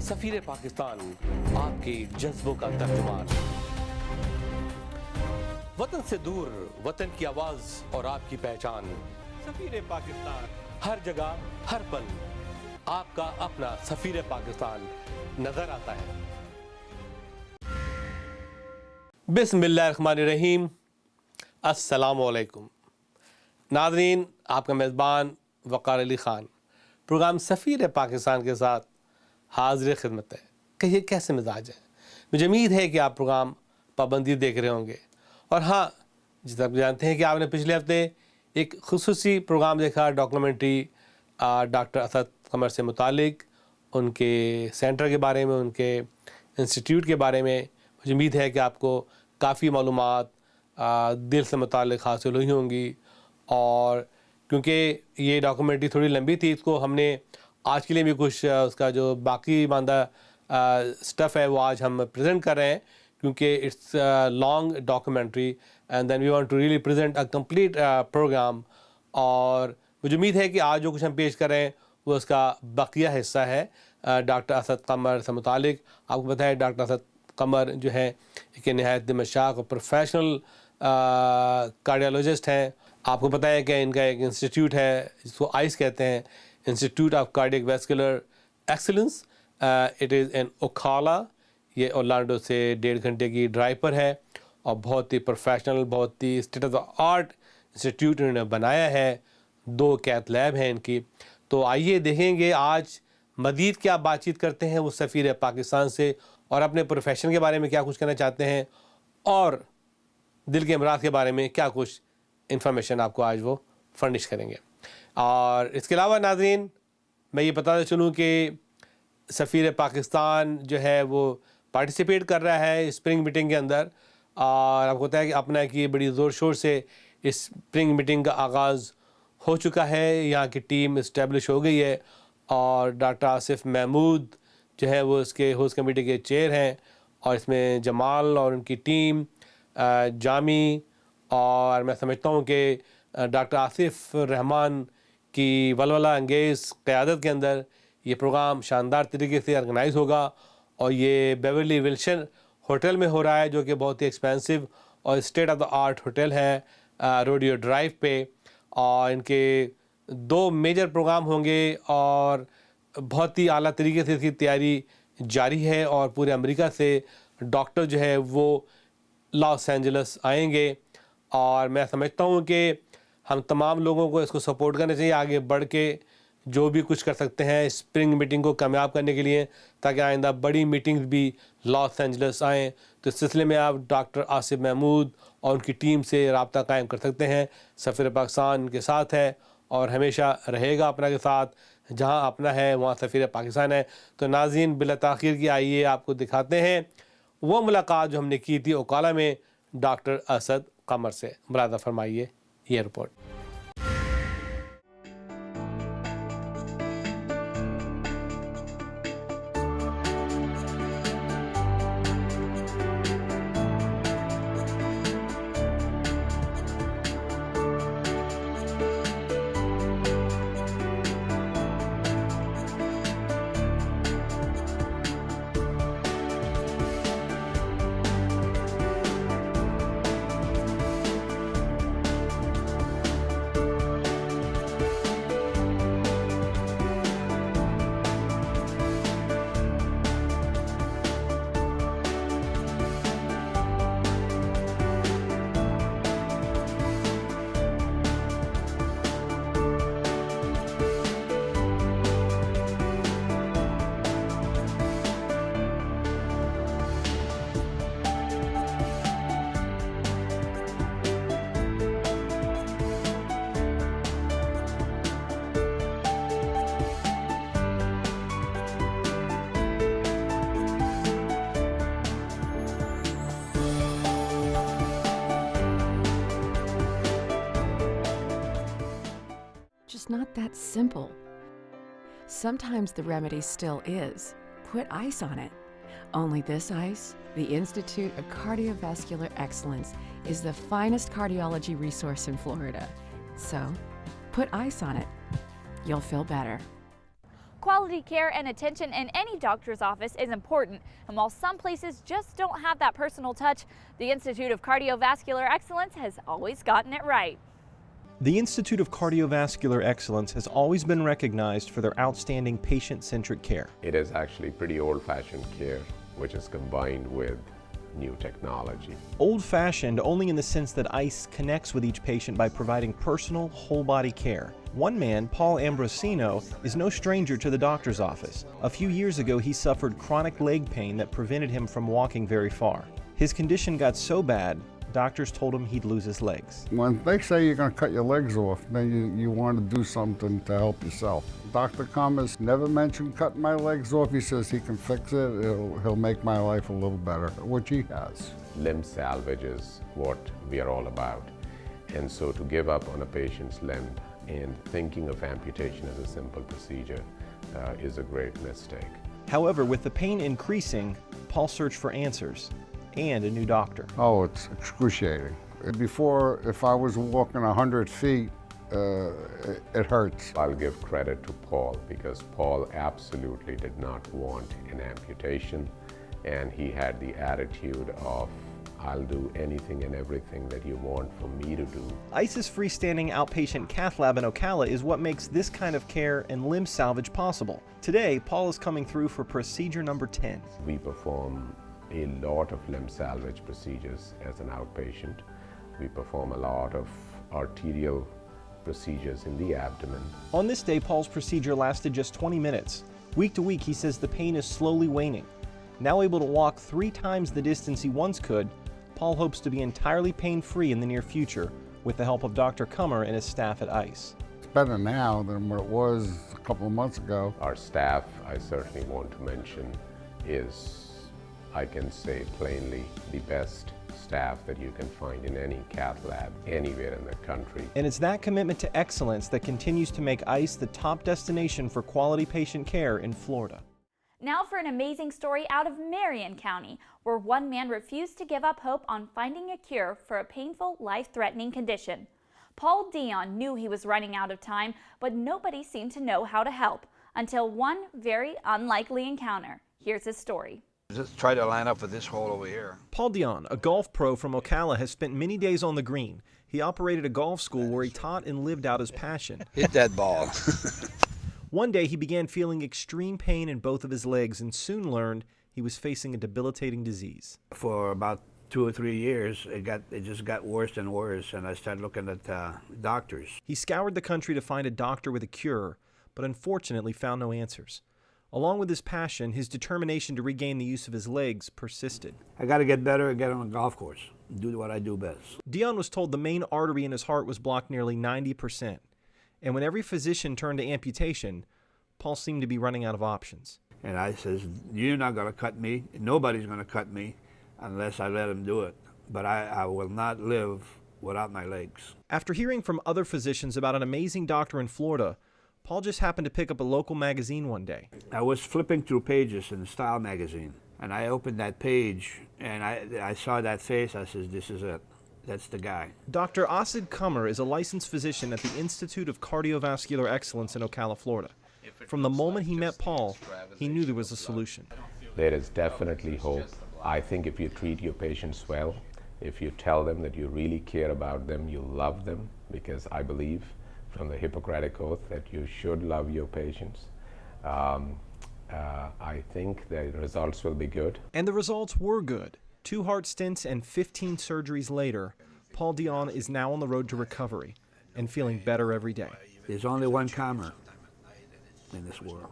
سفیر پاکستان آپ کے جذبوں کا ترجمان، وطن سے دور وطن کی آواز اور آپ کی پہچان، سفیر پاکستان ہر جگہ ہر پل آپ کا اپنا سفیر پاکستان نظر آتا ہے۔ بسم اللہ الرحمن الرحیم، السلام علیکم ناظرین، آپ کا میزبان وقار علی خان پروگرام سفیر پاکستان کے ساتھ حاضر خدمت ہے کہ یہ کیسے مزاج ہے۔ مجھے امید ہے کہ آپ پروگرام پابندی دیکھ رہے ہوں گے، اور ہاں، جیسے آپ جانتے ہیں کہ آپ نے پچھلے ہفتے ایک خصوصی پروگرام دیکھا، ڈاکومنٹری ڈاکٹر اسد قمر سے متعلق، ان کے سینٹر کے بارے میں، ان کے انسٹیٹیوٹ کے بارے میں۔ مجھے امید ہے کہ آپ کو کافی معلومات دل سے متعلق حاصل ہوئی ہوں گی، اور کیونکہ یہ ڈاکومنٹری تھوڑی لمبی تھی، اس کو ہم نے آج کے لیے بھی کچھ اس کا جو باقی ماندہ سٹف ہے وہ آج ہم پریزنٹ کر رہے ہیں، کیونکہ it's long documentary and then we want to really present a complete programme. اور مجھے امید ہے کہ آج جو کچھ ہم پیش کر رہے ہیں وہ اس کا بقیہ حصہ ہے ڈاکٹر اسد قمر سے متعلق۔ آپ کو پتہ ہے ڈاکٹر اسد قمر جو ہے ایک نہایت دمشق اور پروفیشنل کارڈیالوجسٹ ہیں۔ آپ کو پتہ ہے کہ ان کا ایک انسٹیٹیوٹ ہے جس کو آئس کہتے ہیں، institute of cardiac vascular excellence, it is in Okhla. یہ اورلانڈو سے 1.5 گھنٹے کی ڈرائیو پر ہے، اور بہت ہی پروفیشنل، بہت ہی state of the art institute انہوں نے بنایا ہے۔ 2 کیتھ لیب ہیں ان کی۔ تو آئیے دیکھیں گے آج مزید کیا بات چیت کرتے ہیں وہ سفیر پاکستان سے، اور اپنے پروفیشن کے بارے میں کیا کچھ کہنا چاہتے ہیں، اور دل کے امراض کے بارے میں کیا کچھ انفارمیشن آپ کو آج وہ فرنش کریں گے۔ اور اس کے علاوہ ناظرین، میں یہ بتاتا چلوں کہ سفیر پاکستان جو ہے وہ پارٹیسپیٹ کر رہا ہے اسپرنگ میٹنگ کے اندر، اور آپ کو پتہ ہے کہ اپنا کہ بڑی زور شور سے اس اسپرنگ میٹنگ کا آغاز ہو چکا ہے۔ یہاں کی ٹیم اسٹیبلش ہو گئی ہے، اور ڈاکٹر آصف محمود جو ہے وہ اس کے ہوسٹ کمیٹی کے چیئر ہیں، اور اس میں جمال اور ان کی ٹیم، جامی، اور میں سمجھتا ہوں کہ ڈاکٹر آصف رحمان کی ولولہ انگیز قیادت کے اندر یہ پروگرام شاندار طریقے سے آرگنائز ہوگا، اور یہ بیورلی ولشن ہوٹل میں ہو رہا ہے، جو کہ بہت ہی ایکسپینسو اور state of the art hotel ہے روڈیو ڈرائیو پہ۔ اور ان کے 2 میجر پروگرام ہوں گے، اور بہت ہی اعلیٰ طریقے سے اس کی تیاری جاری ہے، اور پورے امریکہ سے ڈاکٹر جو ہے وہ لاس اینجلس آئیں گے۔ اور میں سمجھتا ہوں کہ ہم تمام لوگوں کو اس کو سپورٹ کرنا چاہیے، آگے بڑھ کے جو بھی کچھ کر سکتے ہیں اسپرنگ میٹنگ کو کامیاب کرنے کے لیے، تاکہ آئندہ بڑی میٹنگز بھی لاس اینجلس آئیں۔ تو اس سلسلے میں آپ ڈاکٹر آصف محمود اور ان کی ٹیم سے رابطہ قائم کر سکتے ہیں۔ سفیر پاکستان کے ساتھ ہے اور ہمیشہ رہے گا اپنا کے ساتھ، جہاں اپنا ہے وہاں سفیر پاکستان ہے۔ تو ناظرین، بلا تاخیر کی آئیے آپ کو دکھاتے ہیں وہ ملاقات جو ہم نے کی تھی اوکھالا میں ڈاکٹر اسد قمر سے۔ ملاحظہ فرمائیے یہ report. Just not that simple. Sometimes the remedy still is. Put ice on it. Only this ice, the Institute of Cardiovascular Excellence, is the finest cardiology resource in Florida. So, put ice on it. You'll feel better. Quality care and attention in any doctor's office is important, and while some places just don't have that personal touch, the Institute of Cardiovascular Excellence has always gotten it right. The Institute of Cardiovascular Excellence has always been recognized for their outstanding patient-centric care. It is actually pretty old-fashioned care, which is combined with new technology. Old-fashioned only in the sense that ICE connects with each patient by providing personal, whole-body care. One man, Paul Ambrosino, is no stranger to the doctor's office. A few years ago, he suffered chronic leg pain that prevented him from walking very far. His condition got so bad, doctors told him he'd lose his legs. When they say you're going to cut your legs off, then you want to do something to help yourself. Dr. Cummins never mentioned cutting my legs off. He says he can fix it. He'll make my life a little better, which he has. Limb salvage is what we are all about. And so to give up on a patient's limb and thinking of amputation as a simple procedure is a great mistake. However, with the pain increasing, Paul searched for answers and a new doctor. Oh, it's excruciating. Before, if I was walking 100 feet, it hurts. I'll give credit to Paul because Paul absolutely did not want an amputation, and he had the attitude of, I'll do anything and everything that you want for me to do. ICE's freestanding outpatient cath lab in Ocala is what makes this kind of care and limb salvage possible. Today, Paul is coming through for procedure number 10. We perform a lot of limb salvage procedures as an outpatient. We perform a lot of arterial procedures in the abdomen. On this day, Paul's procedure lasted just 20 minutes. Week to week, he says the pain is slowly waning. Now able to walk 3 times the distance he once could, Paul hopes to be entirely pain-free in the near future with the help of Dr. Kummer and his staff at ICE. It's better now than what it was a couple of months ago. Our staff, I certainly want to mention, is, I can say plainly, the best staff that you can find in any cath lab anywhere in the country. And it's that commitment to excellence that continues to make ICE the top destination for quality patient care in Florida. Now for an amazing story out of Marion County, where one man refused to give up hope on finding a cure for a painful, life-threatening condition. Paul Dion knew he was running out of time, but nobody seemed to know how to help, until one very unlikely encounter. Here's his story. Just try to line up with this hole over here. Paul Dion, a golf pro from Ocala, has spent many days on the green. He operated a golf school where he taught and lived out his passion. Hit that ball. One day he began feeling extreme pain in both of his legs and soon learned he was facing a debilitating disease. For about 2 or 3 years, it just got worse and worse, and I started looking at doctors. He scoured the country to find a doctor with a cure, but unfortunately found no answers. Along with his passion, his determination to regain the use of his legs persisted. I got to get better and get on a golf course, do what I do best. Dion was told the main artery in his heart was blocked nearly 90%. And when every physician turned to amputation, Paul seemed to be running out of options. And I says, you're not going to cut me. Nobody's going to cut me unless I let him do it. But I will not live without my legs. After hearing from other physicians about an amazing doctor in Florida, Paul just happened to pick up a local magazine one day. I was flipping through pages in Style magazine, and I opened that page, and I saw that face. I says, this is it. That's the guy. Dr. Asid Kummer is a licensed physician at the Institute of Cardiovascular Excellence in Ocala, Florida. From the moment he met Paul, he knew there was a solution. There is definitely hope. I think if you treat your patients well, if you tell them that you really care about them, you love them, because I believe from the Hippocratic Oath that you should love your patients, I think the results will be good. And the results were good. 2 heart stents and 15 surgeries later, Paul Dion is now on the road to recovery and feeling better every day. There's only one Kummer in this world.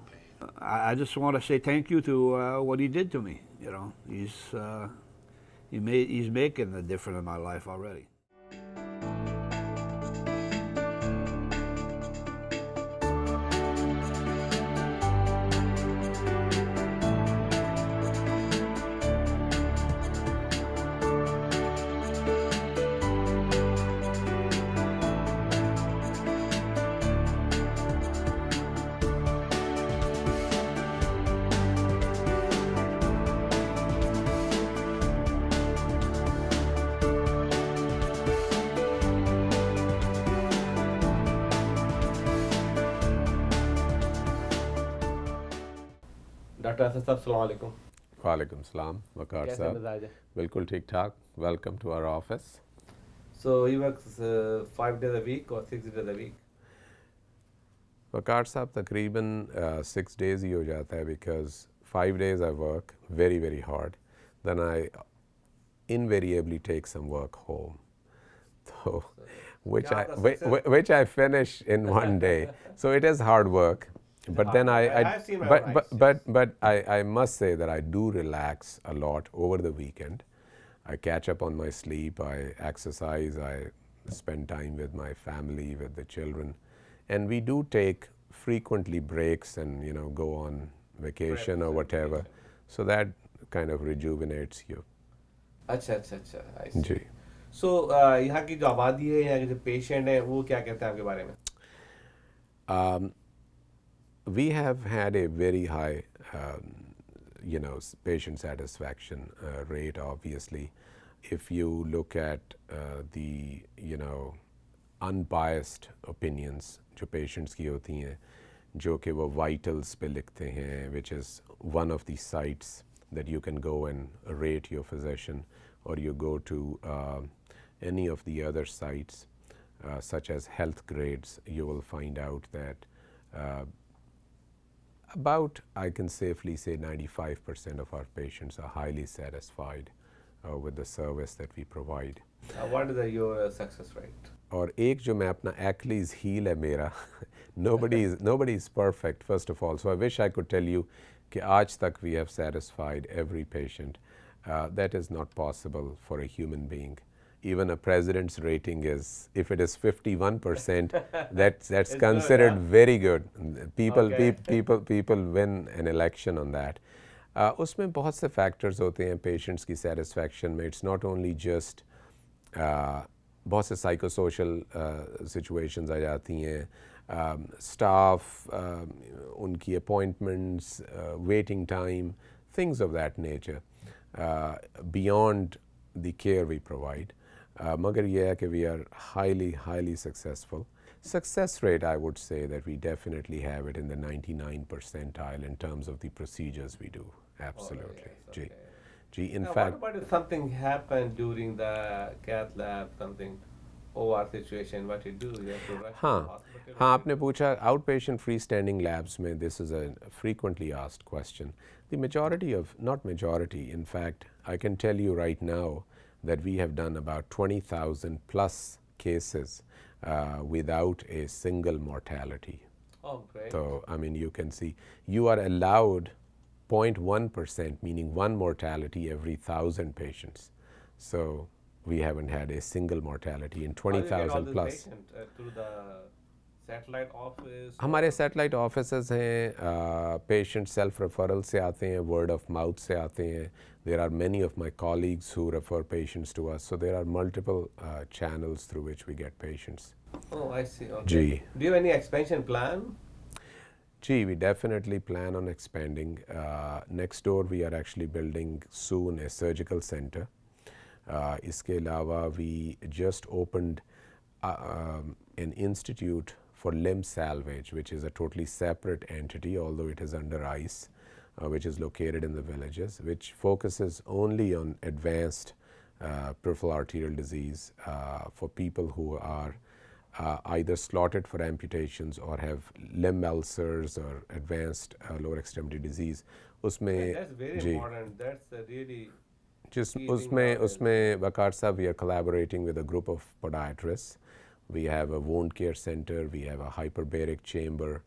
I just want to say thank you to what he did to me. You know, he's making a difference in my life already. Doctor Asad साहब अस्सलाम वालेकुम वालेकुम सलाम वकार कैसे साहब मिजाज है बिल्कुल ठीक ठाक welcome to our office so he works 5 days a week or 6 days a week Waqar sahab तकरीबन 6 days ही हो जाता है because 5 days I work very very hard then I invariably take some work home so which I finish in one day so it is hard work but then I've seen my wife, but I must say that I do relax a lot over the weekend. I catch up on my sleep, I exercise, I spend time with my family, with the children. And we do take frequently breaks and, go on vacation or whatever. So that kind of rejuvenates you. अच्छा अच्छा अच्छा I see. जी सो यहाँ की जो आबादी है यहाँ के जो पेशेंट हैं वो क्या कहते हैं आपके बारे में we have had a very high, patient satisfaction rate, obviously. If you look at the, unbiased opinions जो patients की होती हैं, जो कि वो vitals पे लिखते हैं, which is one of the sites that you can go and rate your physician, or you go to any of the other sites, such as Health Grades, you will find out that about, I can safely say 95% of our patients are highly satisfied with the service that we provide. what is your success rate और एक जो मैं अपना Achilles heel है मेरा nobody is perfect first of all so I wish I could tell you कि आज तक we have satisfied every patient that is not possible for a human being. Even a president's rating is, if it is 51%, that's considered good, huh? very good. People win an election on that. उसमें बहुत से factors होते हैं patients की satisfaction में. It's not only just बहुत से psychosocial situations आ जाती हैं. Staff, उनकी appointments, waiting time, things of that nature. Beyond the care we provide. मगर ये है कि we are highly successful. Success rate, I would say that we definitely have it in the 99 percentile in terms of the procedures we do. Absolutely. Okay. Gee, in now, fact, what about if something happened during the cath lab, something OR situation, what you do? You have to rush to the hospital? हाँ आपने पूछा outpatient freestanding labs में this is a frequently asked question. The majority of, not majority, in fact, I can tell you right now that we have done about 20,000 plus cases without a single mortality. Oh, great. So, I mean, you can see, you are allowed 0.1%, meaning one mortality every 1,000 patients. So, we haven't had a single mortality in 20,000 plus. Through the satellite office? हमारे satellite offices हैं, patient self referral से आते हैं, word of mouth से आते हैं. There are many of my colleagues who refer patients to us. So there are multiple channels through which we get patients. Oh, I see. Okay. Gee. Do you have any expansion plan? Gee, we definitely plan on expanding. Next door, we are actually building soon a surgical center. इसके अलावा we just opened an institute for limb salvage, which is a totally separate entity, although it is under ICE, which is located in the villages, which focuses only on advanced peripheral arterial disease for people who are either slotted for amputations or have limb ulcers or advanced lower extremity disease. उसमें That's very important. That's really... Just उसमें Waqar साहब, we are collaborating with a group of podiatrists. We have a wound care center, we have a hyperbaric chamber,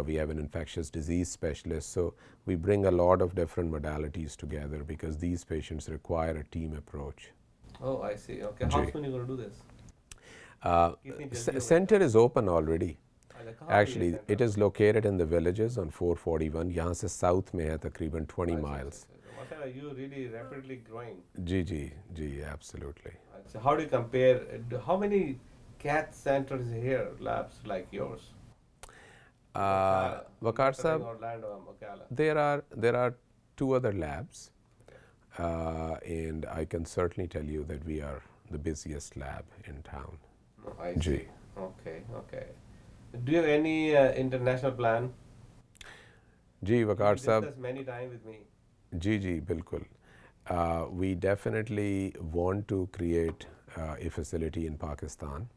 we have an infectious disease specialist. So we bring a lot of different modalities together because these patients require a team approach. Oh, I see. Okay. How soon are you going to do this? Center is open already. Actually, it is located in the villages on 441. यहाँ से south में है तकरीबन 20 miles. You really rapidly growing. Ji, absolutely. So how do you compare? How many cath centers here, labs like yours? Waqar sahab, Orlando, Ocala. there are two other labs, and I can certainly tell you that we are the busiest lab in town. Oh, I see. Okay. Do you have any international plan? जी वकार साहब discussed many times with me. जी जी बिल्कुल we definitely want to create a facility in Pakistan.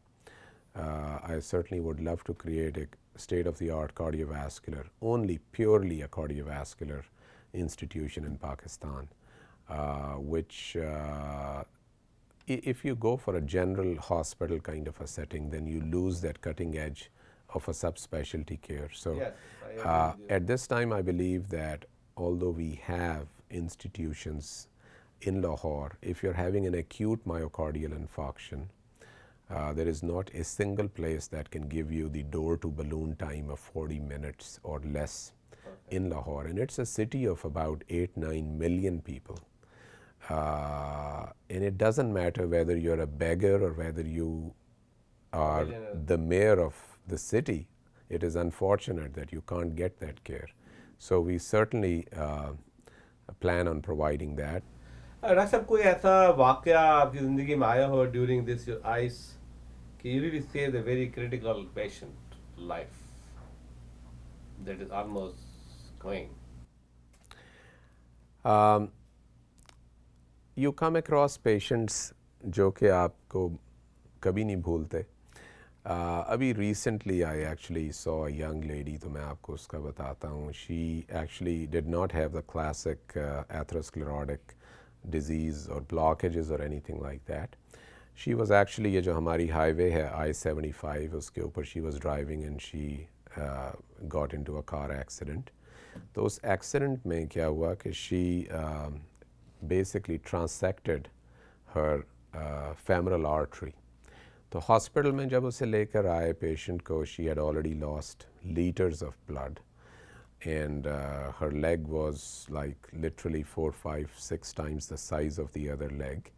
I certainly would love to create a state-of-the-art cardiovascular, only purely a cardiovascular institution in Pakistan, which if you go for a general hospital kind of a setting, then you lose that cutting edge of a subspecialty care. So Yes, I agree with you. at this time I believe that although we have institutions in Lahore, if you're having an acute myocardial infarction, there is not a single place that can give you the door to balloon time of 40 minutes or less in Lahore. And it's a city of about 8-9 million people. And it doesn't matter whether you're a beggar or whether you are the mayor of the city. It is unfortunate that you can't get that care. So we certainly plan on providing that. Doctor साहब कोई ऐसा वाकया आपकी ज़िंदगी में आया हो during this your eyes कि you really saved a very critical patient life that is almost going You come across patients जो कि आपको कभी नहीं भूलते. अभी recently I actually saw a young lady, तो मैं आपको उसका बताता हूँ. She actually did not have the classic atherosclerotic disease or blockages or anything like that. She was actually ये जो हमारी highway है I-75 उसके ऊपर she was driving and she got into a car accident. तो उस accident में क्या हुआ कि she basically transected her femoral artery. तो हॉस्पिटल में जब उसे लेकर आए पेशेंट को, she had already lost liters of blood and her leg was like literally 4, 5, 6 times the size of the other leg,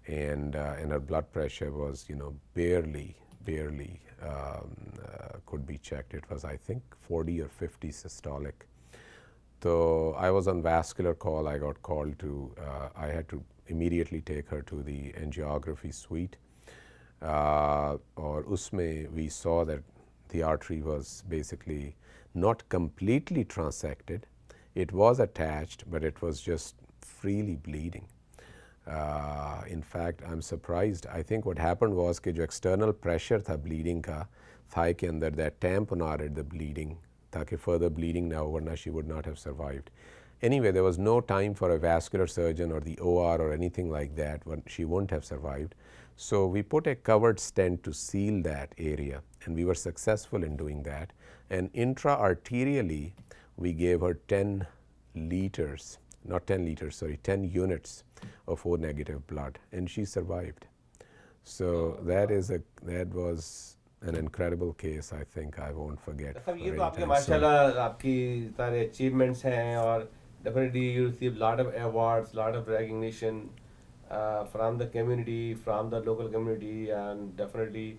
and her blood pressure was, you know, barely could be checked. It was I think 40 or 50 systolic. So I was on vascular call. I got called to, I had to immediately take her to the angiography suite. और उसमें we saw that the artery was basically not completely transected. It was attached, but it was just freely bleeding. In fact, I'm surprised. I think what happened was कि जो external pressure था bleeding का thigh के अंदर, that tamponaded the bleeding ताकि further bleeding ना हो, वरना she would not have survived. Anyway, there was no time for a vascular surgeon or the OR or anything like that. She wouldn't have survived. So we put a covered stent to seal that area, and we were successful in doing that. And intra-arterially, we gave her 10 liters, not 10 liters, sorry, 10 units of O negative blood, and she survived. So that was an incredible case. I think I won't forget. सब ये for तो any आपके time. माशाल्लाह आपकी सारे achievements हैं और definitely you receive lot of awards, lot of recognition from the community, from the local community, and definitely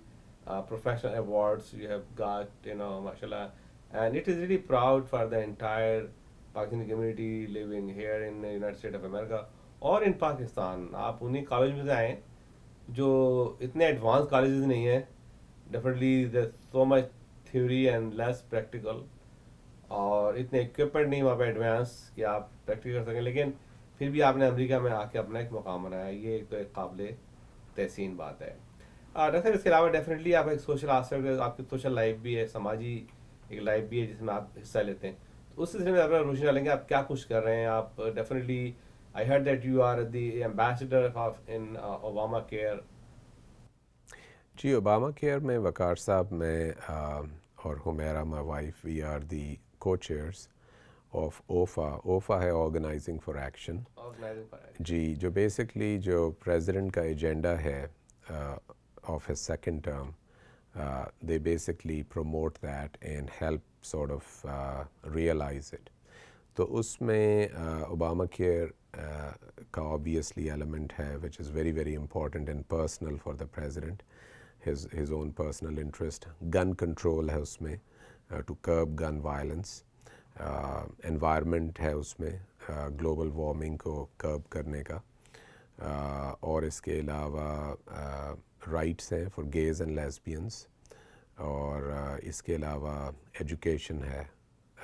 professional awards you have got, you know, mashallah. And it is really proud for the entire Pakistani community living here in the United States of America और in Pakistan. आप उन्हीं college में से आए जो इतने advance colleges नहीं हैं. Definitely there's so much theory and less practical, और इतने इक्विपमेंट नहीं वहाँ पे एडवांस कि आप प्रैक्टिस कर सकें, लेकिन फिर भी आपने अमेरिका में आके अपना एक मुकाम बनाया. ये तो एक काबिल तहसीन बात है. डॉक्टर साहब, इसके अलावा डेफिनेटली आप एक सोशल आस्पेक्ट, आपकी सोशल लाइफ भी है, समाजी एक लाइफ भी है जिसमें आप हिस्सा लेते हैं. तो उस सिलसिले में अपना रोशनी डालेंगे, आप क्या कुछ कर रहे हैं. आप definitely I heard that you are the ambassador of in Obamacare. जी, ओबामा केयर में वकार साहब, मैं और Humaira my wife, we are the co-chairs of OFA. OFA है Organizing for Action. जी, जो basically जो president का agenda है of his second term, they basically promote that and help sort of realize it. तो उसमें Obama care का obviously element है, which is very very important and personal for the president, his own personal interest. Gun control है उसमें, to curb gun violence. Environment है उसमें, global warming को curb करने का. और इसके अलावा rights हैं for gays and lesbians. और इसके अलावा education है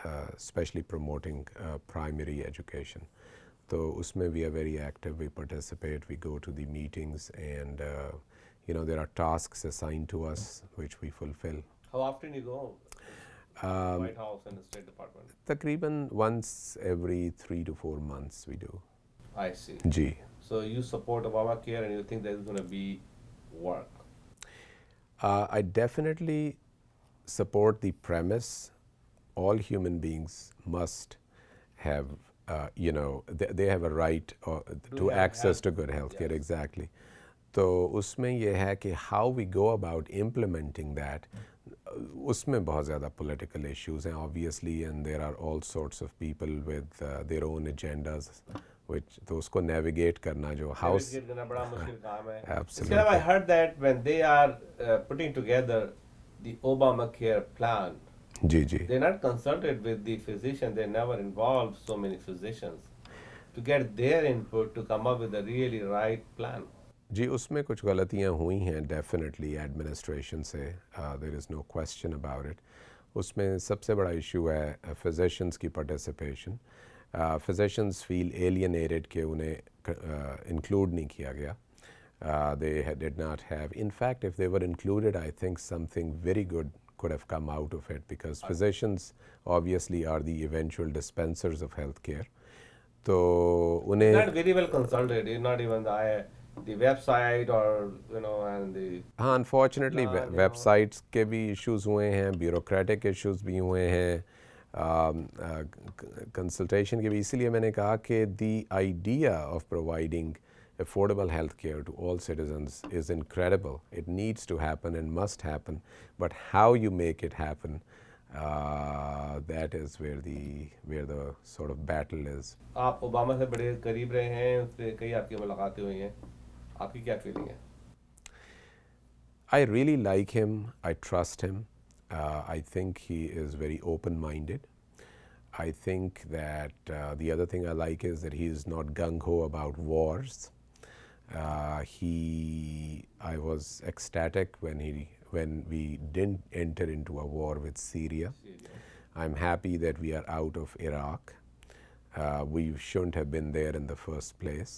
especially promoting primary education. So usme we are very active, we participate, we go to the meetings, and there are tasks assigned to us which we fulfill. How often you go? White House and the State Department. Takriban once every 3 to 4 months we do. I see. Ji. So you support Obamacare and you think there's going to be work? I definitely support the premise all human beings must have, they have a right to access to good health care. Yes. Exactly. तो उसमें ये है कि how we go about implementing that, उसमें बहुत ज़्यादा political issues हैं obviously, and there are all sorts of people with their own agendas, which तो उसको navigate करना जो house. Navigate करना बड़ा मुश्किल काम है. Absolutely. इसके अलावा I heard that when they are putting together the Obamacare plan, ji ji. they're not consulted with the physician. They never involve so many physicians to get their input to come up with a really right plan. जी उसमें कुछ गलतियाँ हुई हैं definitely administration से, there is no question about it. उसमें सबसे बड़ा issue है फिजिशियंस की पार्टिसिपेशन. फिजिशियंस फील एलियनेटेड कि उन्हें इंक्लूड नहीं किया गया. They did not have, in fact if they were included, I think something very good could have come out of it, because physicians obviously are the eventual dispensers of health care. तो उन्हें Not very well consulted. It's not even the website or and the. हाँ unfortunately हाँ, websites के भी issues हुए हैं, bureaucratic issues भी हुए हैं, कंसल्टेशन के भी. इसीलिए मैंने कहा कि the idea of providing affordable health care to all citizens is incredible. It needs to happen and must happen, but how you make it happen, that is where the sort of battle is. आप Obama से बड़े करीब रहे हैं, उससे कई आपकी मुलाकातें हुई हैं. आपकी क्या फीलिंग है? I really like him. I trust him. I think he is very open-minded. I think that the other thing I like is that he is not gung-ho about wars. I was ecstatic when we didn't enter into a war with Syria. I'm happy that we are out of Iraq. We shouldn't have been there in the first place.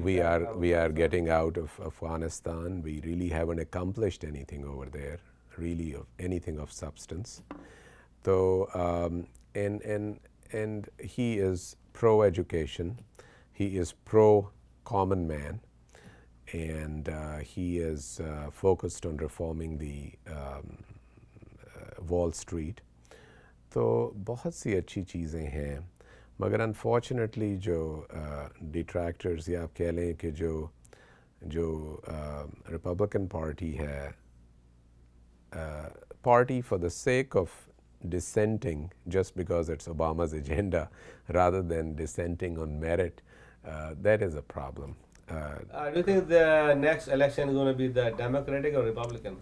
We are getting out of Afghanistan. We really haven't accomplished anything over there, really of anything of substance. So and he is pro-education. He is pro-common man, and he is focused on reforming the Wall Street. तो बहुत सी अच्छी चीज़ें हैं, मगर unfortunately जो detractors या आप कह लें कि जो रिपब्लिकन पार्टी है, party for the sake of dissenting just because it's Obama's agenda rather than dissenting on merit, that is a problem. Do you think the next election is going to be the Democratic or Republican?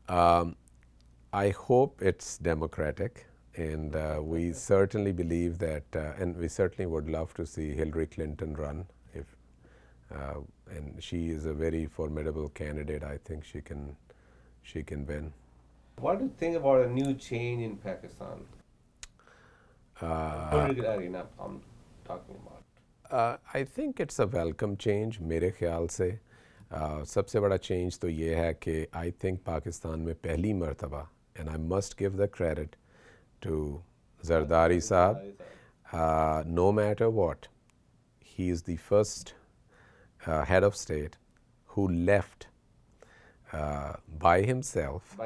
I hope it's Democratic, and we certainly believe that, and we certainly would love to see Hillary Clinton run. And she is a very formidable candidate. I think she can win. What do you think about a new change in Pakistan? Political arena I'm talking about. I think it's a welcome change. मेरे ख्याल से सबसे बड़ा change तो ये है कि I think Pakistan में पहली मर्तबा, and I must give the credit to Zardari Saab, no matter what, he is the first head of state who left by himself,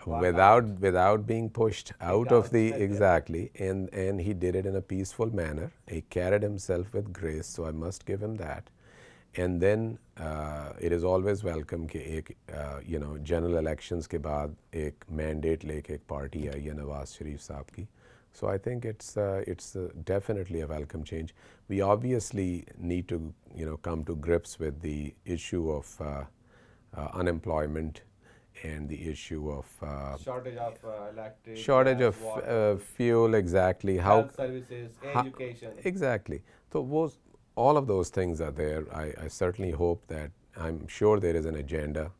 without being pushed out of the exactly, and he did it in a peaceful manner. He carried himself with grace, so I must give him that. And then it is always welcome कि एक general elections के बाद एक mandate लेके एक party आई है नवाज शरीफ साहब की. So I think it's definitely a welcome change. We obviously need to come to grips with the issue of unemployment and the issue of Shortage of electric, shortage gas, of water, fuel, exactly. health services, education. Exactly. So all of those things are there. I certainly hope that, I'm sure there is an agenda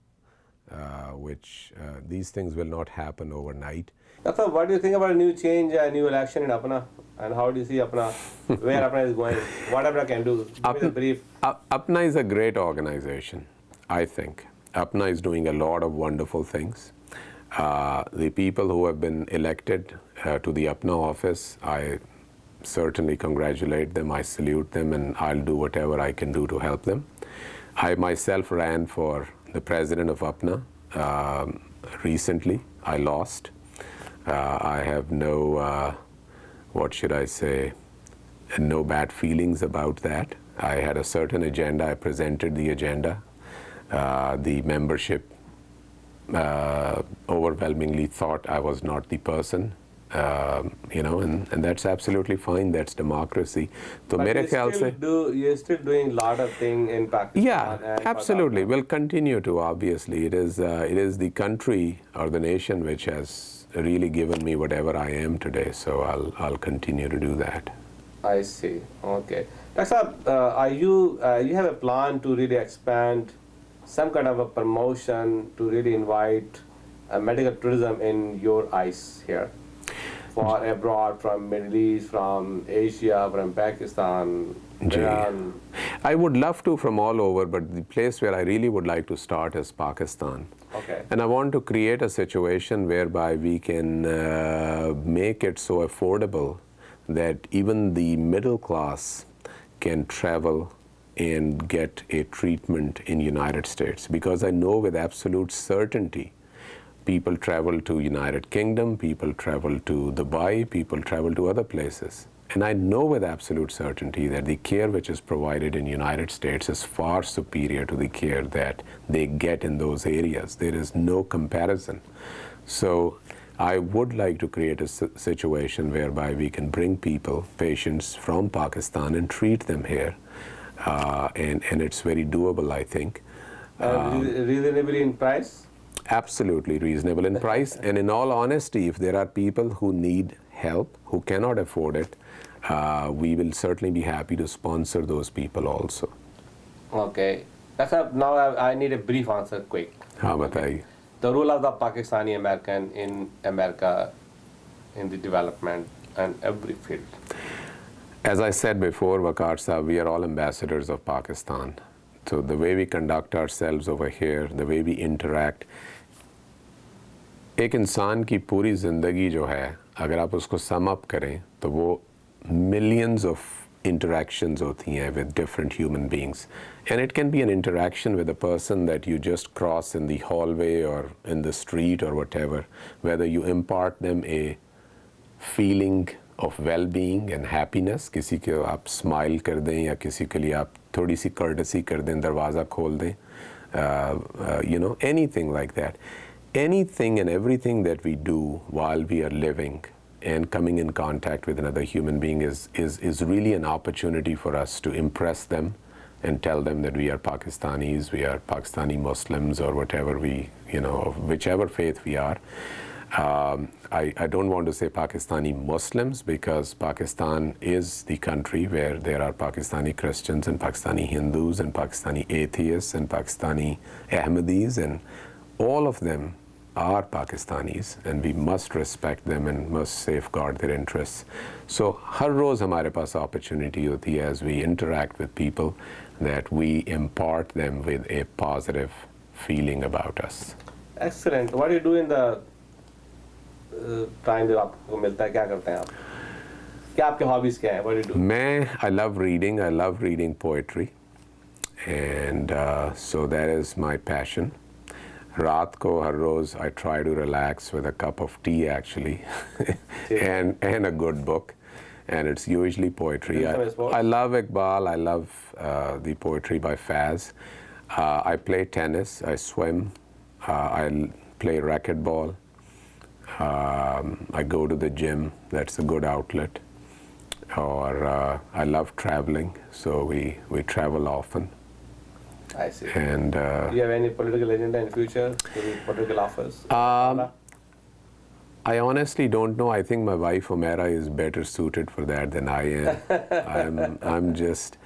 which these things will not happen overnight. Dr. What do you think about a new change, a new election in Apna? And how do you see Apna, where Apna is going? What Apna can do? Give me a brief. Apna is a great organization, I think. Apna is doing a lot of wonderful things. The people who have been elected to the Apna office, I certainly congratulate them, I salute them, and I'll do whatever I can do to help them. I myself ran for the president of Apna recently. I lost. I have no, what should I say, no bad feelings about that. I had a certain agenda, I presented the agenda. The membership overwhelmingly thought I was not the person, and that's absolutely fine, that's democracy. So mere khayal se, You're still doing a lot of things in Pakistan. yeah, and absolutely. We'll continue to, obviously. It is the country or the nation which has really given me whatever I am today, so I'll continue to do that. I see. Okay. Dr. Saab, you have a plan to really expand some kind of a promotion to really invite medical tourism in your eyes here for abroad, from Middle East, from Asia, from Pakistan, Iran? I would love to from all over, but the place where I really would like to start is Pakistan. Okay. And I want to create a situation whereby we can make it so affordable that even the middle class can travel and get a treatment in United States. Because I know with absolute certainty, people travel to United Kingdom, people travel to Dubai, people travel to other places. And I know with absolute certainty that the care which is provided in United States is far superior to the care that they get in those areas. There is no comparison. So I would like to create a situation whereby we can bring people, patients from Pakistan, and treat them here. And it's very doable, I think. Reasonably in price? Absolutely reasonable in price. And in all honesty, if there are people who need help, who cannot afford it, we will certainly be happy to sponsor those people also. Okay. Now I need a brief answer, quick. हाँ बताइए. The role of the Pakistani American in America in the development and every field. As I said before, Waqar Saab, we are all ambassadors of Pakistan. So the way we conduct ourselves over here, the way we interact, एक इंसान की पूरी ज़िंदगी जो है, अगर आप उसको sum up करें, तो वो millions of interactions होती हैं with different human beings. And it can be an interaction with a person that you just cross in the hallway or in the street or whatever, whether you impart them a feeling of well-being and happiness, किसी को आप smile कर दें या किसी के लिए आप थोड़ी सी courtesy कर दें, दरवाज़ा खोल दें, anything like that. Anything and everything that we do while we are living and coming in contact with another human being is really an opportunity for us to impress them and tell them that we are Pakistanis, we are Pakistani Muslims, or whatever whichever faith we are. I don't want to say Pakistani Muslims, because Pakistan is the country where there are Pakistani Christians and Pakistani Hindus and Pakistani atheists and Pakistani Ahmadis, and all of them are Pakistanis, and we must respect them and must safeguard their interests. So हर रोज़ हमारे पास opportunity होती है as we interact with people that we impart them with a positive feeling about us. Excellent. What do you do in the time जब आपको मिलता है, क्या करते हैं आप? क्या आपके hobbies क्या हैं? What do you do? I love reading poetry, and so that is my passion. रात को हर रोज़ I try to relax with a cup of tea actually and a good book, and it's usually poetry. I love Iqbal, I love the poetry by Faz. I play tennis, I swim, I play racquetball, I go to the gym, that's a good outlet, or I love traveling, so we travel often. I see. And do you have any political agenda in future? Any political offers? I honestly don't know. I think my wife Omera is better suited for that than I am. I'm just,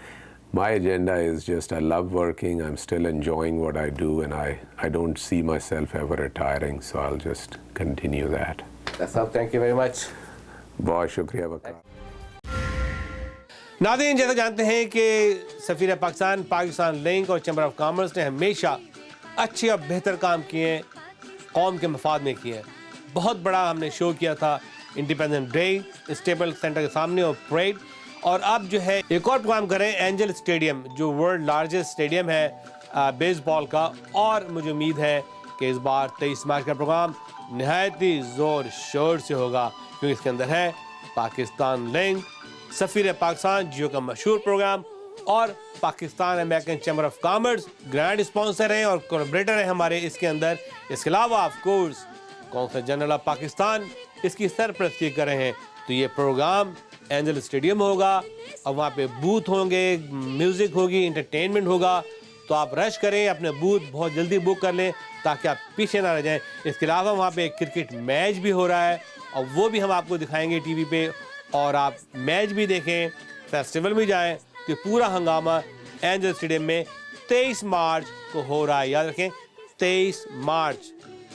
my agenda is just I love working. I'm still enjoying what I do, and I don't see myself ever retiring, so I'll just continue that. صاحب thank you very much. بہت شکریہ بکرا. ناظرین جیسا جانتے ہیں کہ سفیر پاکستان پاکستان لنک اور چیمبر آف کامرس نے ہمیشہ اچھے اور بہتر کام کیے ہیں, قوم کے مفاد میں کیے ہیں. بہت بڑا ہم نے شو کیا تھا انڈیپینڈنس ڈے اسٹیبل سینٹر کے سامنے اور پریڈ, اور اب جو ہے ایک اور پروگرام کریں اینجل اسٹیڈیم جو ورلڈ لارجسٹ اسٹیڈیم ہے بیس بال کا, اور مجھے امید ہے کہ اس بار 23 مارچ کا پروگرام نہایت ہی زور شور سے ہوگا, کیونکہ اس کے اندر ہے پاکستان لنک, سفیر پاکستان جیو کا مشہور پروگرام, اور Pakistan American chamber of commerce grand sponsor ہیں اور کولابریٹر ہیں ہمارے اس کے اندر. اس کے علاوہ آف کورس قونصل جنرل آف پاکستان اس کی سرپرستی کر رہے ہیں. تو یہ پروگرام اینجل اسٹیڈیم ہوگا اور وہاں پہ بوتھ ہوں گے, میوزک ہوگی, انٹرٹینمنٹ ہوگا. تو آپ رش کریں, اپنے بوتھ بہت جلدی بک کر لیں تاکہ آپ پیچھے نہ رہ جائیں. اس کے علاوہ وہاں پہ ایک کرکٹ میچ بھی ہو رہا ہے اور وہ بھی ہم آپ کو دکھائیں گے ٹی وی پہ, اور آپ میچ بھی دیکھیں, فیسٹیول بھی جائیں. تو پورا ہنگامہ اینجل اسٹیڈیم میں 23 مارچ کو ہو رہا ہے. یاد رکھیں 23 مارچ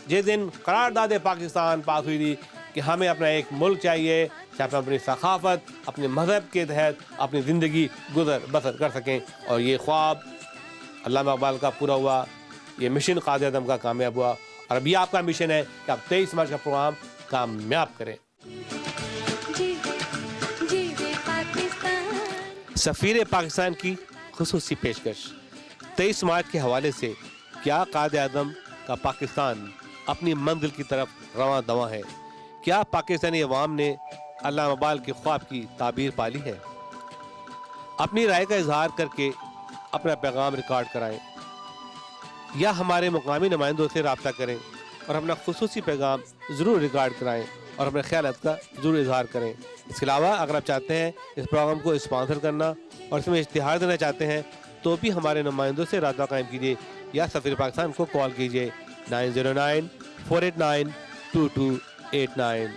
جس دن قرارداد پاکستان پاس ہوئی تھی کہ ہمیں اپنا ایک ملک چاہیے جہاں پہ اپنی ثقافت, اپنے مذہب کے تحت اپنی زندگی گزر بسر کر سکیں. اور یہ خواب علامہ اقبال کا پورا ہوا, یہ مشن قائد اعظم کا کامیاب ہوا, اور ابھی آپ کا مشن ہے کہ آپ 23 مارچ کا پروگرام کامیاب کریں. سفیر پاکستان کی خصوصی پیشکش 23 مارچ کے حوالے سے, کیا قائد اعظم کا پاکستان اپنی منزل کی طرف رواں دواں ہے؟ کیا پاکستانی عوام نے علامہ اقبال کے خواب کی تعبیر پالی ہے؟ اپنی رائے کا اظہار کر کے اپنا پیغام ریکارڈ کرائیں یا ہمارے مقامی نمائندوں سے رابطہ کریں اور اپنا خصوصی پیغام ضرور ریکارڈ کرائیں اور اپنے خیالات کا ضرور اظہار کریں. اس کے علاوہ اگر آپ چاہتے ہیں اس پروگرام کو اسپانسر کرنا اور اس میں اشتہار دینا چاہتے ہیں تو بھی ہمارے نمائندوں سے رابطہ قائم کیجیے یا سفیر پاکستان کو کال کیجیے 909-489-2289.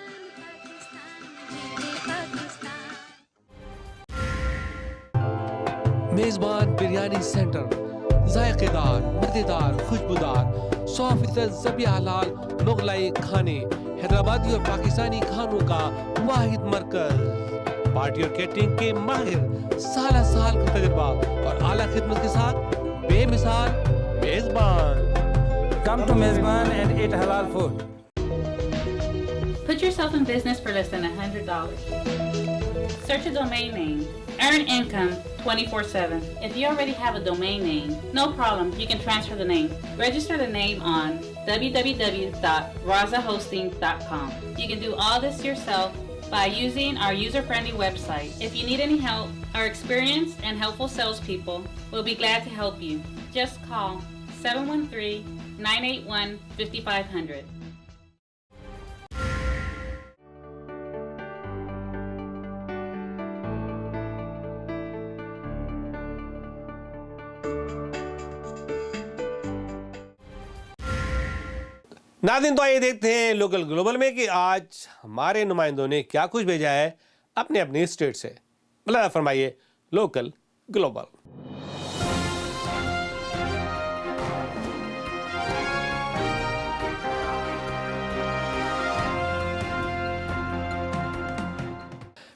میزبان بریانی سینٹر, ذائقے دار, مزیدار, خوشبودار 100% ذبح حلال مغلائی کھانے, حیدرآبادی اور پاکستانی کھانوں کا واحد مرکز. پارٹی اور کیٹرنگ کے ماہر, سالہ سال کا تجربہ اور اعلیٰ خدمت کے ساتھ بے مثال میزبان. Come to Mezban and eat halal food. Put yourself in business for less than $100. Search a domain name. Earn income 24/7. If you already have a domain name, no problem, you can transfer the name. Register the name on www.razahosting.com. You can do all this yourself by using our user-friendly website. If you need any help, our experienced and helpful salespeople will be glad to help you. Just call 713-981-5500. ناظرین تو آئیے دیکھتے ہیں local global میں کہ آج ہمارے نمائندوں نے کیا کچھ بھیجا ہے اپنے اپنی اسٹیٹ سے. مولانا فرمائیے لوکل گلوبل.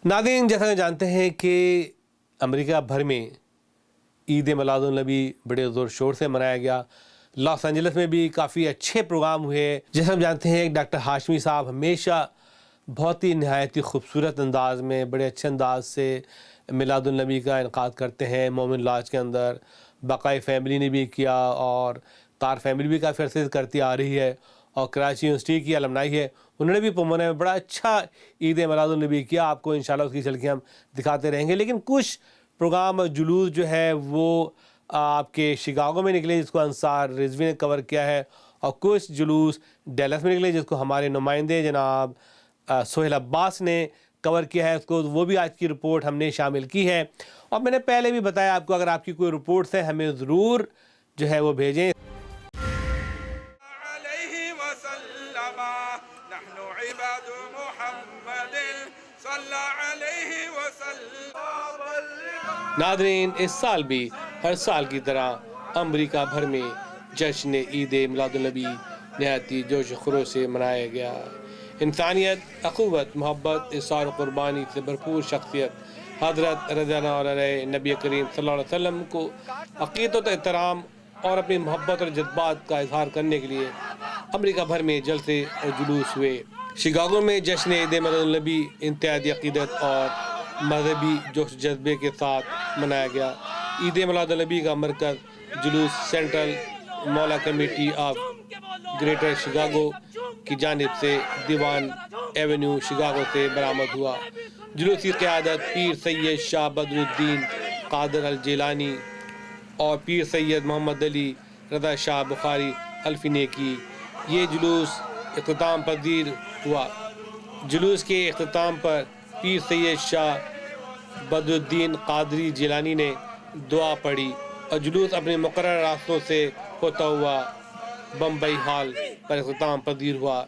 ناظرین جیسا کہ جانتے ہیں کہ امریکہ بھر میں عید میلاد النبی بڑے زور شور سے منایا گیا. لاس اینجلس میں بھی کافی اچھے پروگرام ہوئے. جیسے ہم جانتے ہیں ڈاکٹر ہاشمی صاحب ہمیشہ بہت ہی نہایت ہی خوبصورت انداز میں بڑے اچھے انداز سے میلاد النبی کا انعقاد کرتے ہیں. مومن لاج کے اندر بقائی فیملی نے بھی کیا اور تار فیملی بھی کافی عرصے سے کرتی آ رہی ہے, اور کراچی یونیورسٹی کی المنائی ہے, انہوں نے بھی پمونے میں بڑا اچھا عید میلاد النبی کیا. آپ کو انشاءاللہ اس کی جھلکیاں ہم دکھاتے رہیں گے. لیکن کچھ پروگرام جلوس جو ہے وہ آپ کے شکاگو میں نکلے جس کو انصار رضوی نے کور کیا ہے, اور کچھ جلوس ڈیلس میں نکلے جس کو ہمارے نمائندے جناب سہیل عباس نے کور کیا ہے. اس کو وہ بھی آج کی رپورٹ ہم نے شامل کی ہے, اور میں نے پہلے بھی بتایا آپ کو اگر آپ کی کوئی رپورٹس ہیں ہمیں ضرور جو ہے وہ بھیجیں. ناظرین اس سال بھی ہر سال کی طرح امریکہ بھر میں جشن عید میلاد النبی نہایت ہی جوش و خروش سے منایا گیا. انسانیت، اخوت، محبت، اظہار و قربانی سے بھرپور شخصیت حضرت رضی اللہ عنہ نبی کریم صلی اللہ علیہ وسلم کو عقیدت و احترام اور اپنی محبت اور جذبات کا اظہار کرنے کے لیے امریکہ بھر میں جلسے اور جلوس ہوئے۔ شکاگو میں جشن عید میلاد النبی انتہائی عقیدت اور مذہبی جوش جذبے کے ساتھ منایا گیا۔ عید میلاد النبی کا مرکز جلوس سینٹرل مولا کمیٹی آف گریٹر شکاگو کی جانب سے دیوان ایونیو شکاگو سے برآمد ہوا۔ جلوس کی قیادت پیر سید شاہ بدر الدین قادر الجیلانی اور پیر سید محمد علی رضا شاہ بخاری الفی نے کی۔ یہ جلوس اختتام پذیر ہوا۔ جلوس کے اختتام پر پیر سید شاہ بدر الدین قادری جیلانی نے دعا پڑھی اور جلوس اپنے مقررہ راستوں سے ہوتا ہوا بمبئی ہال پر اختتام پذیر ہوا۔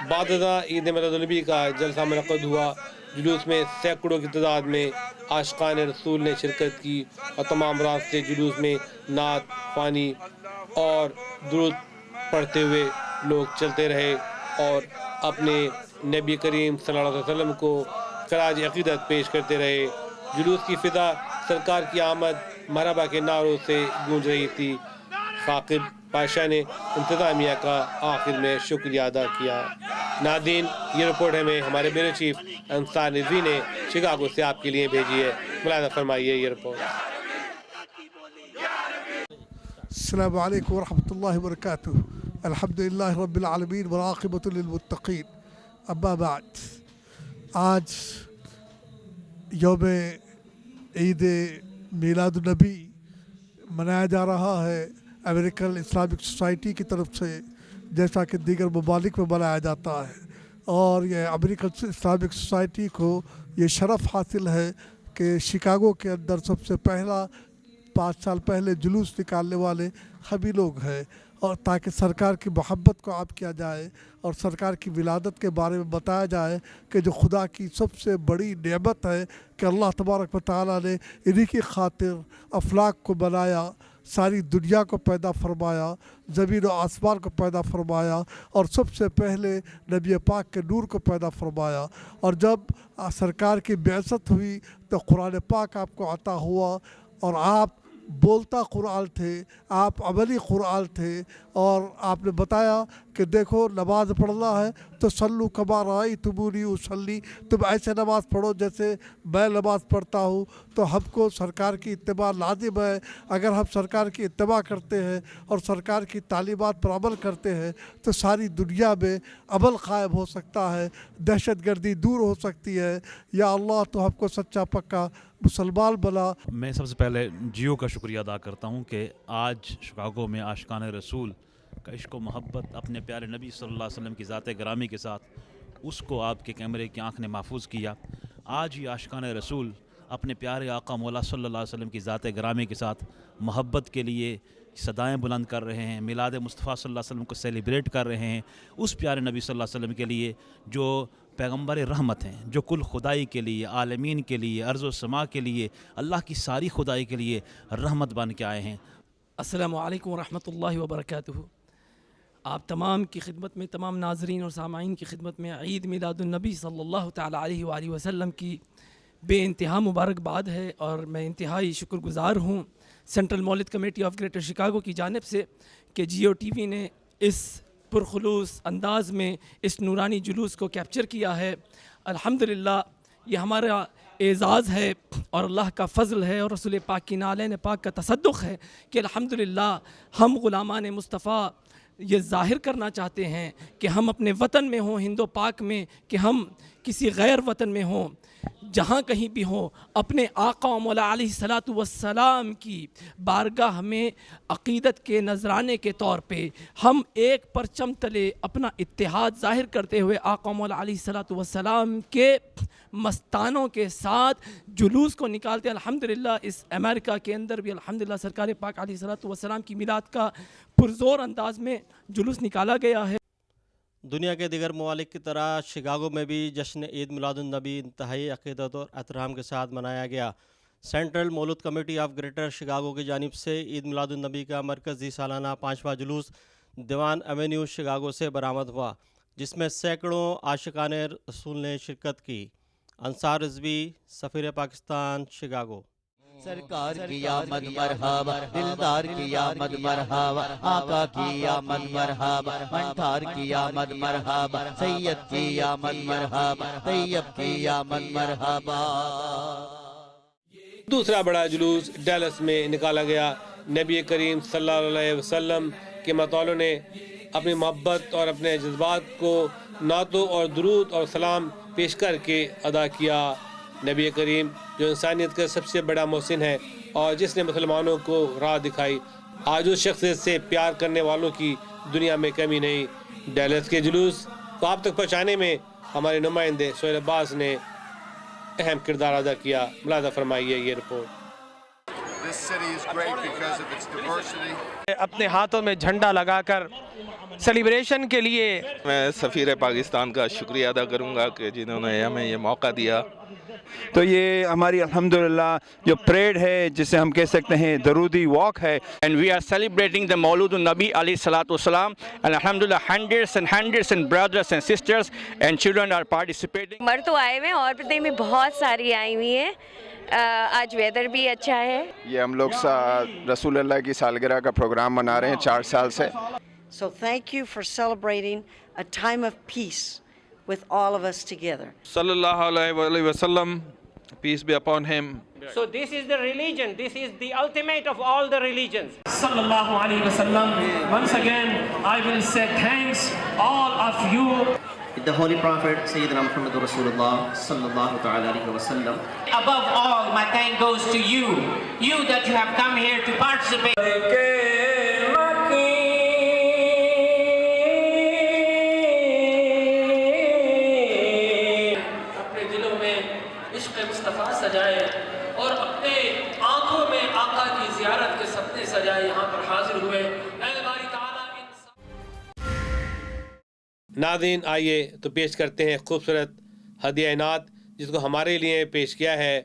بعد ازاں عید میلاد النبی کا جلسہ منعقد ہوا۔ جلوس میں سینکڑوں کی تعداد میں عاشقان رسول نے شرکت کی اور تمام راستے جلوس میں نعت خوانی اور درود پڑھتے ہوئے لوگ چلتے رہے اور اپنے نبی کریم صلی اللہ علیہ وسلم کو خراج عقیدت پیش کرتے رہے۔ جلوس کی فضا سرکار کی آمد مرحبا کے نعروں سے گونج رہی تھی۔ ثاقب پاشا نے انتظامیہ کا آخر میں شکریہ ادا کیا۔ ناظرین، یہ رپورٹ ہمیں ہمارے بیورو چیف انصار رضوی نے شکاگو سے آپ کے لیے بھیجی ہے۔ ملاحظہ فرمائیے یہ رپورٹ۔ السلام علیکم ورحمۃ اللہ وبرکاتہ۔ الحمد للہ رب العالمین والعاقبۃ للمتقین، اما بعد۔ آج یوم عید میلاد النبی منایا جا رہا ہے امریکن اسلامک سوسائٹی کی طرف سے، جیسا کہ دیگر ممالک میں منایا جاتا ہے، اور یہ امریکن اسلامک سوسائٹی کو یہ شرف حاصل ہے کہ شکاگو کے اندر سب سے پہلا 5 سال پہلے جلوس نکالنے والے ہم ہی لوگ ہیں، اور تاکہ سرکار کی محبت کو عام کیا جائے اور سرکار کی ولادت کے بارے میں بتایا جائے کہ جو خدا کی سب سے بڑی نعمت ہے کہ اللہ تبارک و تعالیٰ نے انہی کی خاطر افلاک کو بنایا، ساری دنیا کو پیدا فرمایا، زمین و آسمان کو پیدا فرمایا، اور سب سے پہلے نبی پاک کے نور کو پیدا فرمایا۔ اور جب سرکار کی بعثت ہوئی تو قرآن پاک آپ کو عطا ہوا، اور آپ بولتا قرآن تھے، آپ عملی قرآن تھے، اور آپ نے بتایا کہ دیکھو نماز پڑھنا ہے تو صلو کما رأیتمونی اصلی، تم ایسے نماز پڑھو جیسے میں نماز پڑھتا ہوں۔ تو ہم کو سرکار کی اتباع لازم ہے۔ اگر ہم سرکار کی اتباع کرتے ہیں اور سرکار کی تعلیمات پر عمل کرتے ہیں تو ساری دنیا میں عمل قائم ہو سکتا ہے، دہشت گردی دور ہو سکتی ہے۔ یا اللہ تو ہم کو سچا پکا مسلمان بنا۔ میں سب سے پہلے جیو کا شکریہ ادا کرتا ہوں کہ آج شکاگو میں عاشقان رسول کا عشق و محبت اپنے پیارے نبی صلی اللہ علیہ وسلم کی ذات گرامی کے ساتھ اس کو آپ کے کیمرے کی آنکھ نے محفوظ کیا۔ آج ہی عاشقان رسول اپنے پیارے آقا مولا صلی اللہ علیہ وسلم کی ذات گرامی کے ساتھ محبت کے لیے صدائیں بلند کر رہے ہیں، میلاد مصطفیٰ صلی اللہ علیہ وسلم کو سیلیبریٹ کر رہے ہیں، اس پیارے نبی صلی اللہ علیہ وسلم کے لیے جو پیغمبر رحمت ہیں، جو کل خدائی کے لیے، عالمین کے لیے، ارض و سما کے لیے، اللہ کی ساری خدائی کے لیے رحمت بن کے آئے ہیں۔ السلام علیکم ورحمۃ اللہ وبرکاتہ۔ آپ تمام کی خدمت میں، تمام ناظرین اور سامعین کی خدمت میں عید میلاد النبی صلی اللہ تعالیٰ علیہ وآلہ وسلم کی بے انتہا مبارکباد ہے، اور میں انتہائی شکر گزار ہوں سینٹرل مولد کمیٹی آف گریٹر شکاگو کی جانب سے کہ جیو ٹی وی نے اس پرخلوص انداز میں اس نورانی جلوس کو کیپچر کیا ہے۔ الحمدللہ یہ ہمارا اعزاز ہے اور اللہ کا فضل ہے اور رسول پاک کی نالین پاک کا تصدق ہے کہ الحمدللہ ہم غلامان مصطفیٰ یہ ظاہر کرنا چاہتے ہیں کہ ہم اپنے وطن میں ہوں، ہند و پاک میں، کہ ہم کسی غیر وطن میں ہوں، جہاں کہیں بھی ہوں، اپنے آقا و مولا علیہ الصلاۃ والسلام کی بارگاہ میں عقیدت کے نذرانے کے طور پہ ہم ایک پرچم تلے اپنا اتحاد ظاہر کرتے ہوئے آقا و مولا علیہ الصلاۃ والسلام کے مستانوں کے ساتھ جلوس کو نکالتے ہیں۔ الحمدللہ اس امریکہ کے اندر بھی الحمدللہ سرکار پاک علیہ الصلاۃ والسلام کی میلاد کا پرزور انداز میں جلوس نکالا گیا ہے۔ دنیا کے دیگر ممالک کی طرح شکاگو میں بھی جشن عید میلاد النبی انتہائی عقیدت اور احترام کے ساتھ منایا گیا۔ سینٹرل مولد کمیٹی آف گریٹر شکاگو کی جانب سے عید میلاد النبی کا مرکزی سالانہ 5واں جلوس دیوان ایونیو شکاگو سے برآمد ہوا۔ جس میں سینکڑوں عاشقان رسول نے شرکت کی۔ انصار رضوی، سفیر پاکستان، شکاگو۔ سرکار کی آمد مرحبا، دلدار کی آمد مرحبا، آقا کی آمد مرحبا، منٹھار کی آمد مرحبا، سید کی آمد مرحبا، طیب کی آمد مرحبا۔ دوسرا بڑا جلوس ڈیلس میں نکالا گیا۔ نبی کریم صلی اللہ علیہ وسلم کے متوالوں نے اپنی محبت اور اپنے جذبات کو نعتوں اور درود اور سلام پیش کر کے ادا کیا۔ نبی کریم جو انسانیت کا سب سے بڑا محسن ہے اور جس نے مسلمانوں کو راہ دکھائی، آج اس شخصیت سے پیار کرنے والوں کی دنیا میں کمی نہیں۔ ڈیلس کے جلوس کو آپ تک پہنچانے میں ہمارے نمائندے سہیل عباس نے اہم کردار ادا کیا۔ ملاحظہ فرمائیے یہ رپورٹ۔ اپنے ہاتھوں میں جھنڈا لگا کر سیلیبریشن کے لیے میں سفیر پاکستان کا شکریہ ادا کروں گا کہ جنہوں نے ہمیں یہ موقع دیا۔ تو یہ ہماری الحمدللہ جو پریڈ ہے جسے ہم کہہ سکتے ہیں درودی واک ہے، and we are celebrating the Maulud an-Nabi alayhi salatu wasalam, and alhamdulillah hundreds and brothers and sisters and children are participating. مرد تو آئے ہوئے ہیں اور پتہ میں بہت ساری آئی ہوئی ہیں۔ آج ویدر بھی اچھا ہے۔ یہ ہم لوگ رسول اللہ کی سالگرہ کا پروگرام منا رہے ہیں 4 سال سے۔ So thank you for celebrating a time of peace with all of us together. Sallallahu alayhi wa sallam, peace be upon him. So this is the religion, this is the ultimate of all the religions. Sallallahu alayhi wa sallam. Once again, I will say thanks all of you. The Holy Prophet Sayyidina Muhammad Rasulullah sallallahu ta'ala alayhi wa sallam. Above all, my thank goes to you, you that you have come here to participate. اپنے دلوں میں عشق مصطفیٰ سجائے اور اپنے آنکھوں میں آقا کی زیارت کے سپنے سجائے یہاں پر حاضر ہوئے۔ اے باری تعالیٰ ناظرین، آئیے تو پیش کرتے ہیں خوبصورت ہدیہ عنایت جس کو ہمارے لیے پیش کیا ہے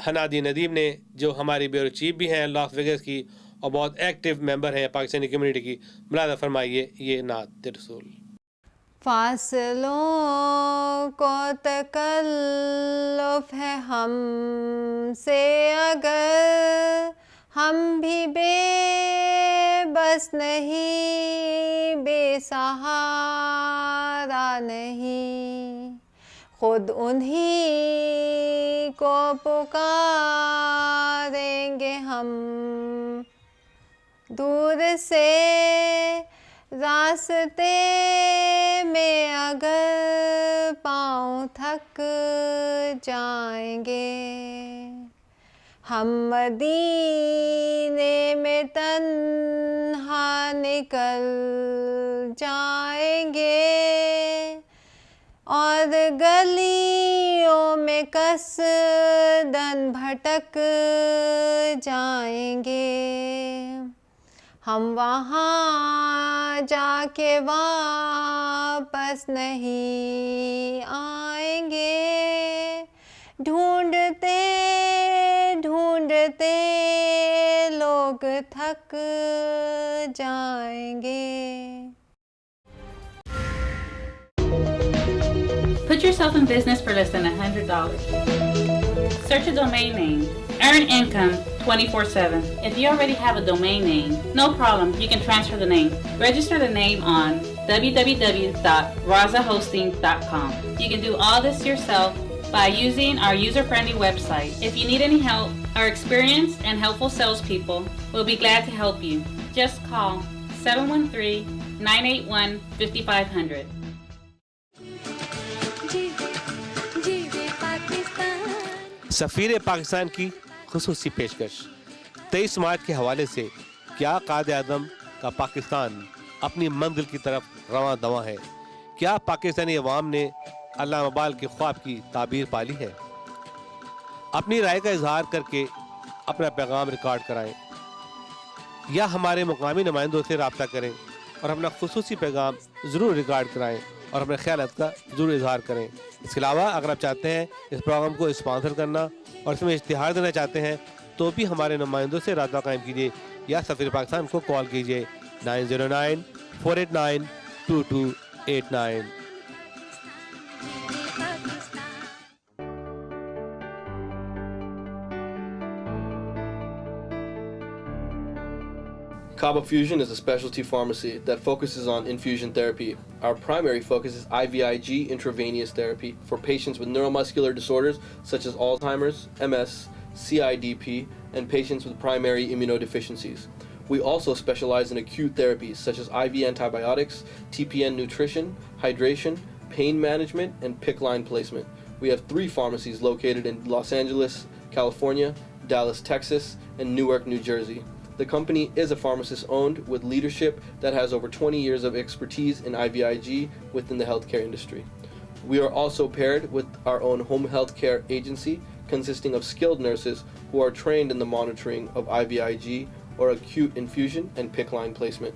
ہنادی ندیم نے، جو ہماری بیورو چیف بھی ہیں لاس ویگس کی اور بہت ایکٹیو ممبر ہیں پاکستانی کمیونٹی کی۔ ملاحظہ فرمائیے یہ نعت رسول۔ فاصلوں کو تکلف ہے ہم سے اگر ہم بھی بے بس نہیں، بے سہارا نہیں، خود انہی کو پکاریں گے ہم، دور سے راستے میں اگر پاؤں تھک جائیں گے، ہم مدینے میں تنہا نکل جائیں گے اور گلیوں میں قصداً بھٹک جائیں گے، ہم وہاں جا کے واپس نہیں آئیں گے، ڈھونڈتے ڈھونڈتے لوگ تھک جائیں گے۔ Put yourself in business for less than $100. Search a domain name. Earn income 24/7. If you already have a domain name, no problem, you can transfer the name. Register the name on www.razahosting.com. You can do all this yourself by using our user-friendly website. If you need any help, our experienced and helpful salespeople will be glad to help you. Just call 713-981-5500. سفیر پاکستان کی خصوصی پیشکش 23 مارچ کے حوالے سے کیا قائد اعظم کا پاکستان اپنی منزل کی طرف رواں دواں ہے؟ کیا پاکستانی عوام نے علامہ اقبال کے خواب کی تعبیر پالی ہے؟ اپنی رائے کا اظہار کر کے اپنا پیغام ریکارڈ کرائیں یا ہمارے مقامی نمائندوں سے رابطہ کریں اور اپنا خصوصی پیغام ضرور ریکارڈ کرائیں اور اپنے خیالات کا ضرور اظہار کریں۔ اس کے علاوہ اگر آپ چاہتے ہیں اس پروگرام کو اسپانسر کرنا اور اس میں اشتہار دینا چاہتے ہیں تو بھی ہمارے نمائندوں سے رابطہ قائم کیجیے یا سفیر پاکستان کو کال کیجیے 909-489-2222 89. Kaba Fusion is a specialty pharmacy that focuses on infusion therapy. Our primary focus is IVIG intravenous therapy for patients with neuromuscular disorders such as Alzheimer's, MS, CIDP, and patients with primary immunodeficiencies. We also specialize in acute therapies such as IV antibiotics, TPN nutrition, hydration, pain management, and PICC line placement. We have 3 pharmacies located in Los Angeles, California, Dallas, Texas, and Newark, New Jersey. The company is a pharmacist-owned with leadership that has over 20 years of expertise in IVIG within the healthcare industry. We are also paired with our own home healthcare agency consisting of skilled nurses who are trained in the monitoring of IVIG or acute infusion and PICC line placement.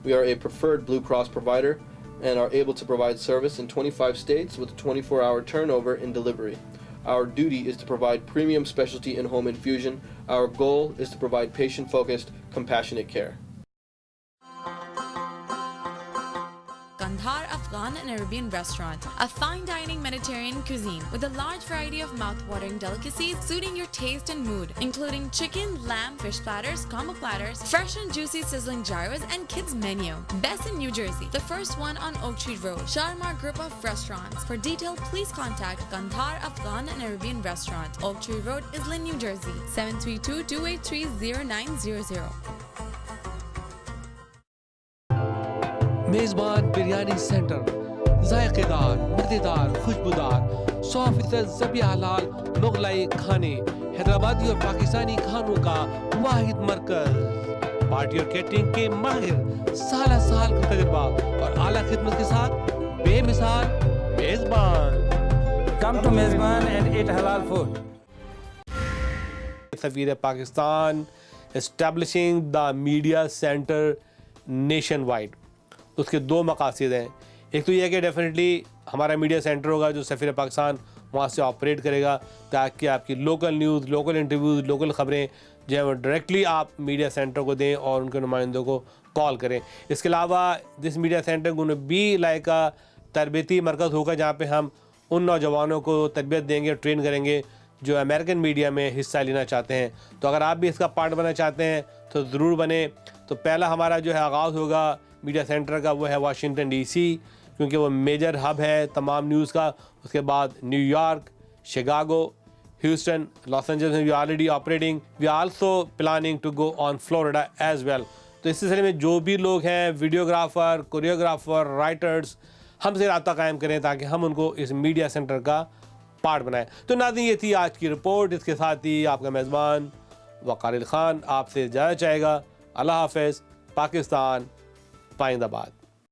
We are a preferred Blue Cross provider and are able to provide service in 25 states with a 24-hour turnover in delivery. Our duty is to provide premium specialty in-home infusion. Our goal is to provide patient-focused, compassionate care. Kandahar Afghan and Arabian restaurant, a fine dining Mediterranean cuisine with a large variety of mouth-watering delicacies suiting your taste and mood, including chicken, lamb, fish platters, combo platters, fresh and juicy sizzling gyros, and kids menu. Best in New Jersey, the first one on Oak Tree Road. Sharmar Group of Restaurants. For detail, please contact Kandahar Afghan and Arabian restaurant, Oak Tree Road, Islin, New Jersey, 732-283-0900. میزبان biryani centre, ذائقے دار، مزیدار، خوشبودار 100% ذبح حلال مغلائی کھانے، حیدرآبادی اور پاکستانی کھانوں کا واحد مرکز، پارٹی اور کیٹرنگ کے ماہر، سالہ سال کا تجربہ اور اعلیٰ خدمت کے ساتھ بے مثال میزبان. Come to Mezban and eat halal food. سفیر Pakistan establishing the media center nationwide. اس کے 2 مقاصد ہیں. ایک تو یہ ہے کہ ڈیفینیٹلی ہمارا میڈیا سینٹر ہوگا جو سفیر پاکستان وہاں سے آپریٹ کرے گا تاکہ آپ کی local news, local interviews, local خبریں جو ہیں وہ ڈائریکٹلی آپ میڈیا سینٹر کو دیں اور ان کے نمائندوں کو کال کریں. اس کے علاوہ دس میڈیا سینٹر کو بھی لائک تربیتی مرکز ہوگا جہاں پہ ہم ان نوجوانوں کو تربیت دیں گے، ٹرین کریں گے جو امریکن میڈیا میں حصہ لینا چاہتے ہیں. تو اگر آپ بھی اس کا پارٹ بننا چاہتے ہیں تو ضرور بنیں. تو پہلا ہمارا جو ہے آغاز ہوگا میڈیا سینٹر کا وہ ہے واشنگٹن ڈی سی، کیونکہ وہ میجر ہب ہے تمام نیوز کا. اس کے بعد New York, Chicago, Houston, Los Angeles we already operating. We also planning to go on Florida as well. تو اس سلسلے میں جو بھی لوگ ہیں ویڈیوگرافر، کوریوگرافر، رائٹرز، ہم سے رابطہ قائم کریں تاکہ ہم ان کو اس میڈیا سینٹر کا پارٹ بنائیں. تو ناظرین یہ تھی آج کی رپورٹ. اس کے ساتھ ہی آپ کا میزبان وقار خان آپ سے اجازت چاہے گا. اللہ حافظ. پاکستان پائند آباد.